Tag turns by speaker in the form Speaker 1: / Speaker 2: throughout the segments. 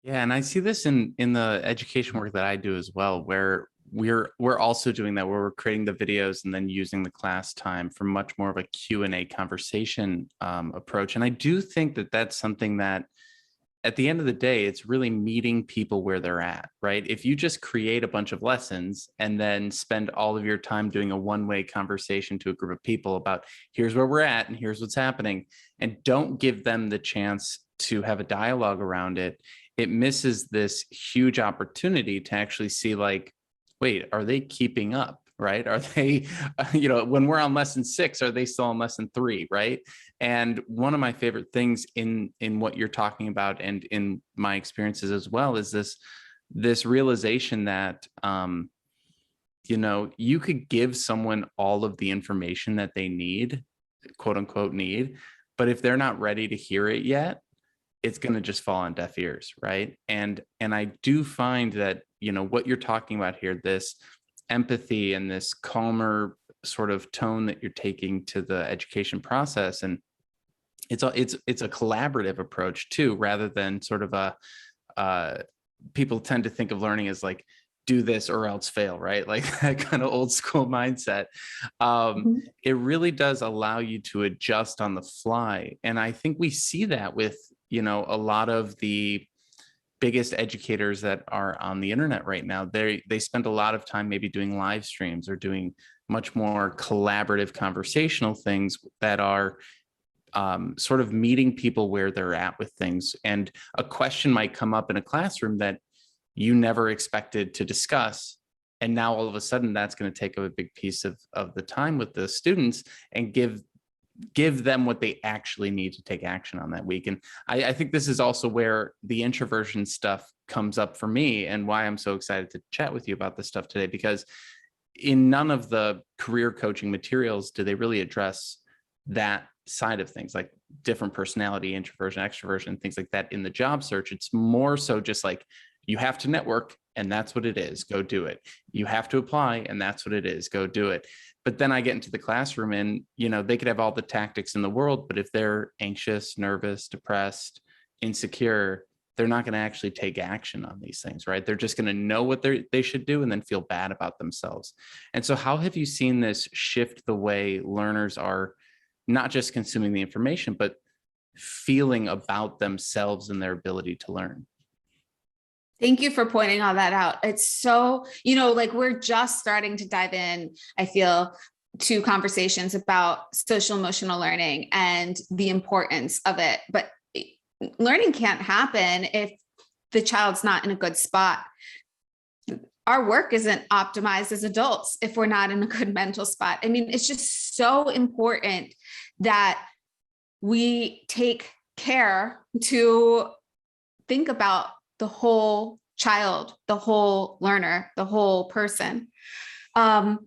Speaker 1: Yeah, and I see this in the education work that I do as well, where we're also doing that, where we're creating the videos and then using the class time for much more of a Q&A conversation approach. And I do think that that's something that at the end of the day, it's really meeting people where they're at, right? If you just create a bunch of lessons and then spend all of your time doing a one-way conversation to a group of people about here's where we're at and here's what's happening, and don't give them the chance to have a dialogue around it, it misses this huge opportunity to actually see like, wait, are they keeping up? Right? Are they, when we're on lesson 6, are they still on lesson 3? Right? And one of my favorite things in what you're talking about, and in my experiences as well, is this realization that you could give someone all of the information that they need, quote unquote need, but if they're not ready to hear it yet, it's going to just fall on deaf ears, right? And I do find that what you're talking about here, this empathy and this calmer sort of tone that you're taking to the education process, and it's a collaborative approach too, rather than sort of people tend to think of learning as like do this or else fail, right? Like that kind of old school mindset. It really does allow you to adjust on the fly, and I think we see that with a lot of the biggest educators that are on the internet right now. They spend a lot of time maybe doing live streams or doing much more collaborative conversational things that are sort of meeting people where they're at with things. And a question might come up in a classroom that you never expected to discuss. And now all of a sudden that's going to take up a big piece of the time with the students and give them what they actually need to take action on that week. And I think this is also where the introversion stuff comes up for me, and why I'm so excited to chat with you about this stuff today, because in none of the career coaching materials do they really address that side of things, like different personality, introversion, extroversion, things like that in the job search. It's more so just like, you have to network and that's what it is, go do it. You have to apply and that's what it is, go do it. But then I get into the classroom and, they could have all the tactics in the world, but if they're anxious, nervous, depressed, insecure, they're not going to actually take action on these things, right? They're just going to know what they should do and then feel bad about themselves. And so how have you seen this shift the way learners are not just consuming the information, but feeling about themselves and their ability to learn?
Speaker 2: Thank you for pointing all that out. It's so, like we're just starting to dive in, I feel, to conversations about social emotional learning and the importance of it. But learning can't happen if the child's not in a good spot. Our work isn't optimized as adults if we're not in a good mental spot. I mean, it's just so important that we take care to think about the whole child, the whole learner, the whole person. And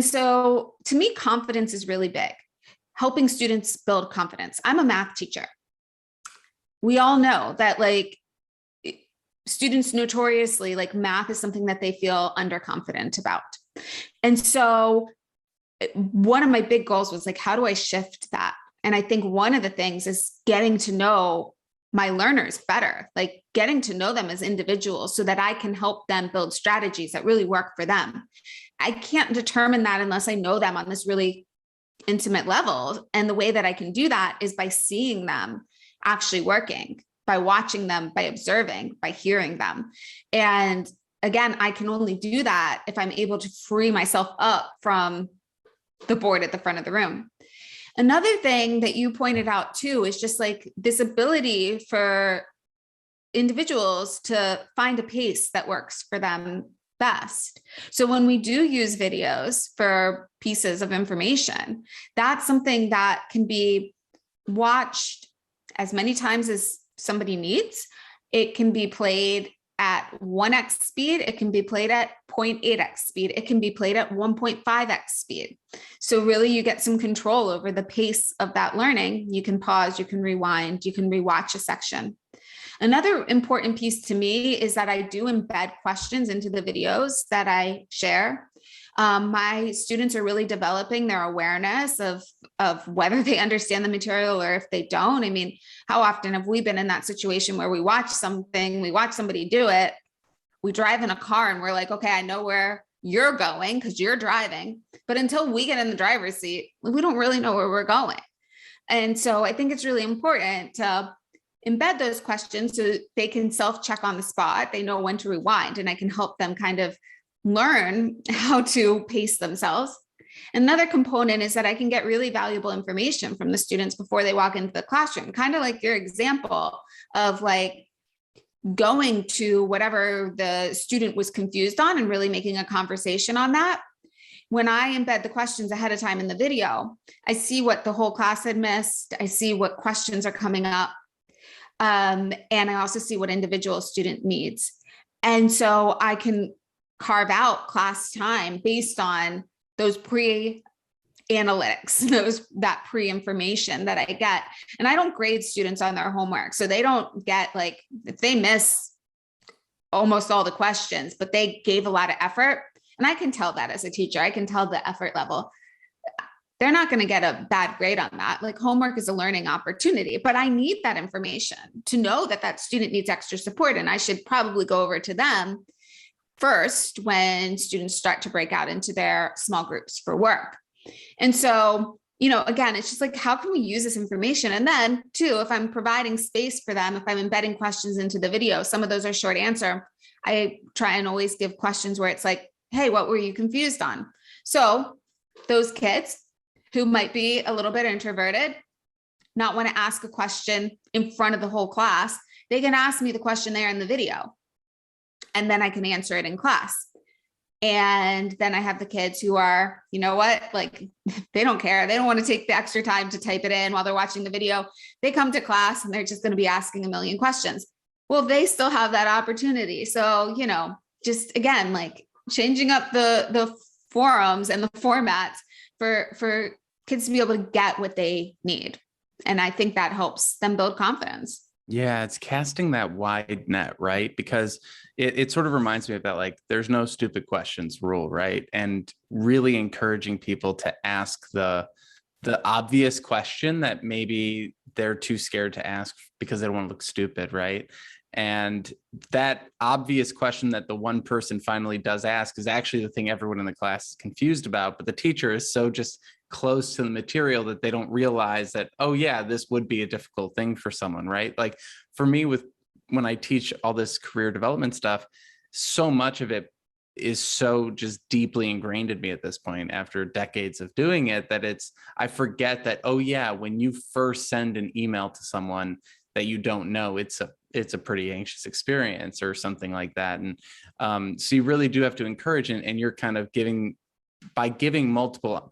Speaker 2: so to me, confidence is really big, helping students build confidence. I'm a math teacher. We all know that students notoriously, math is something that they feel underconfident about. And so one of my big goals was how do I shift that? And I think one of the things is getting to know my learners better, getting to know them as individuals so that I can help them build strategies that really work for them. I can't determine that unless I know them on this really intimate level. And the way that I can do that is by seeing them actually working, by watching them, by observing, by hearing them. And again, I can only do that if I'm able to free myself up from the board at the front of the room. Another thing that you pointed out too is just this ability for individuals to find a pace that works for them best. So when we do use videos for pieces of information, that's something that can be watched as many times as somebody needs. It can be played at 1x speed. It can be played at 0.8x speed. It can be played at 1.5x speed. So really you get some control over the pace of that learning. You can pause, you can rewind, you can rewatch a section. Another important piece to me is that I do embed questions into the videos that I share. My students are really developing their awareness of whether they understand the material or if they don't. I mean, how often have we been in that situation where we watch something, we watch somebody do it, we drive in a car and we're like, okay, I know where you're going because you're driving. But until we get in the driver's seat, we don't really know where we're going. And so I think it's really important to embed those questions so they can self-check on the spot. They know when to rewind, and I can help them kind of learn how to pace themselves. Another component is that I can get really valuable information from the students before they walk into the classroom, kind of like your example of like going to whatever the student was confused on and really making a conversation on that. When I embed the questions ahead of time in the video, I see what the whole class had missed. I see what questions are coming up. And I also see what individual student needs. And so I can carve out class time based on those pre-analytics, that pre-information that I get. And I don't grade students on their homework. So they don't get like, if they miss almost all the questions, but they gave a lot of effort. And I can tell that as a teacher, I can tell the effort level. They're not going to get a bad grade on that. Like, homework is a learning opportunity, but I need that information to know that that student needs extra support. And I should probably go over to them first when students start to break out into their small groups for work. And so, again, it's just like, how can we use this information? And then too, if I'm providing space for them, if I'm embedding questions into the video, some of those are short answer. I try and always give questions where it's like, hey, what were you confused on? So those kids who might be a little bit introverted, not want to ask a question in front of the whole class, they can ask me the question there in the video, and then I can answer it in class. And then I have the kids who are, like, they don't care. They don't want to take the extra time to type it in while they're watching the video. They come to class and they're just going to be asking a million questions. Well, they still have that opportunity. So, just again, like changing up the forums and the formats for kids to be able to get what they need. And I think that helps them build confidence.
Speaker 1: Yeah, it's casting that wide net, right? Because it sort of reminds me of that, like, there's no stupid questions rule, right? And really encouraging people to ask the obvious question that maybe they're too scared to ask because they don't want to look stupid, right? And that obvious question that the one person finally does ask is actually the thing everyone in the class is confused about, but the teacher is so just close to the material that they don't realize that, oh yeah, this would be a difficult thing for someone, right? Like for me, when I teach all this career development stuff, so much of it is so just deeply ingrained in me at this point after decades of doing it, that I forget that, oh yeah, when you first send an email to someone that you don't know, it's a pretty anxious experience or something like that. And so you really do have to encourage, and you're kind of by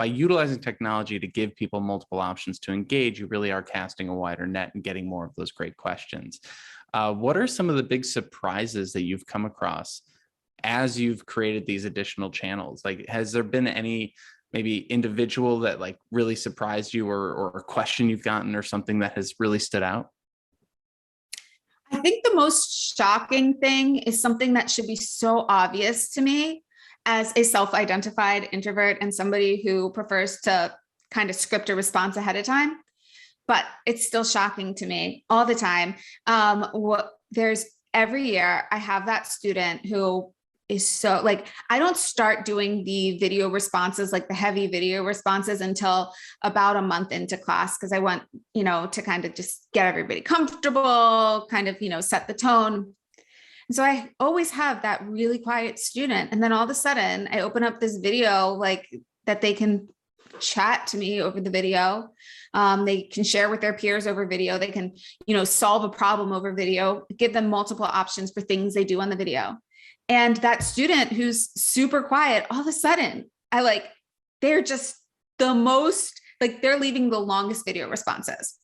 Speaker 1: utilizing technology to give people multiple options to engage, you really are casting a wider net and getting more of those great questions. What are some of the big surprises that you've come across as you've created these additional channels? Like, has there been any maybe individual that like really surprised you, or a question you've gotten or something that has really stood out?
Speaker 2: I think the most shocking thing is something that should be so obvious to me as a self-identified introvert and somebody who prefers to kind of script a response ahead of time, but it's still shocking to me all the time. There's every year I have that student who is so like, I don't start doing the video responses, like the heavy video responses, until about a month into class, because I want, to kind of just get everybody comfortable, kind of, set the tone. And so I always have that really quiet student. And then all of a sudden I open up this video, like that they can chat to me over the video. They can share with their peers over video. They can, solve a problem over video, give them multiple options for things they do on the video. And that student who's super quiet, all of a sudden they're just the most, like, they're leaving the longest video responses.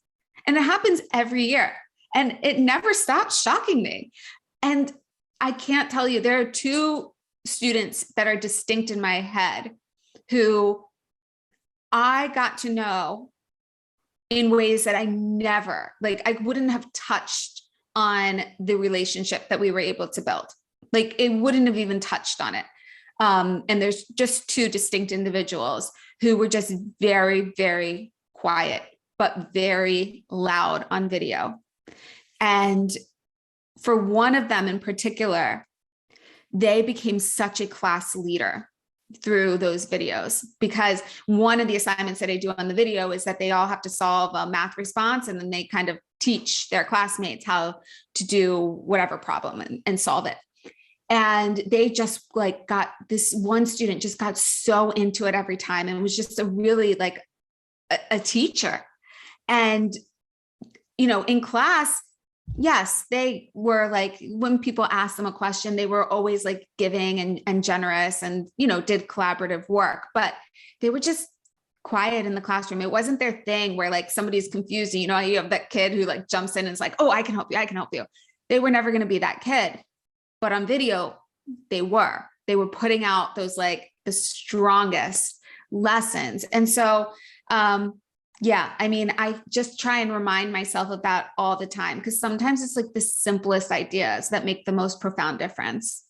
Speaker 2: And it happens every year. And it never stops shocking me. And I can't tell you, there are two students that are distinct in my head who I got to know in ways that I wouldn't have touched on the relationship that we were able to build. Like, it wouldn't have even touched on it. And there's just two distinct individuals who were just very, very quiet, but very loud on video. And for one of them in particular, they became such a class leader through those videos, because one of the assignments that I do on the video is that they all have to solve a math response, and then they kind of teach their classmates how to do whatever problem and solve it. And they just like got, this one student just got so into it every time, and was just a really like a teacher. And, you know, in class, yes, they were like, when people asked them a question, they were always like giving and generous and, you know, did collaborative work, but they were just quiet in the classroom. It wasn't their thing where like somebody's confused. You know, you have that kid who like jumps in and is like, oh, I can help you. I can help you. They were never going to be that kid. But on video, they were putting out those like the strongest lessons. And so, yeah, I mean, I just try and remind myself of that all the time, because sometimes it's like the simplest ideas that make the most profound difference.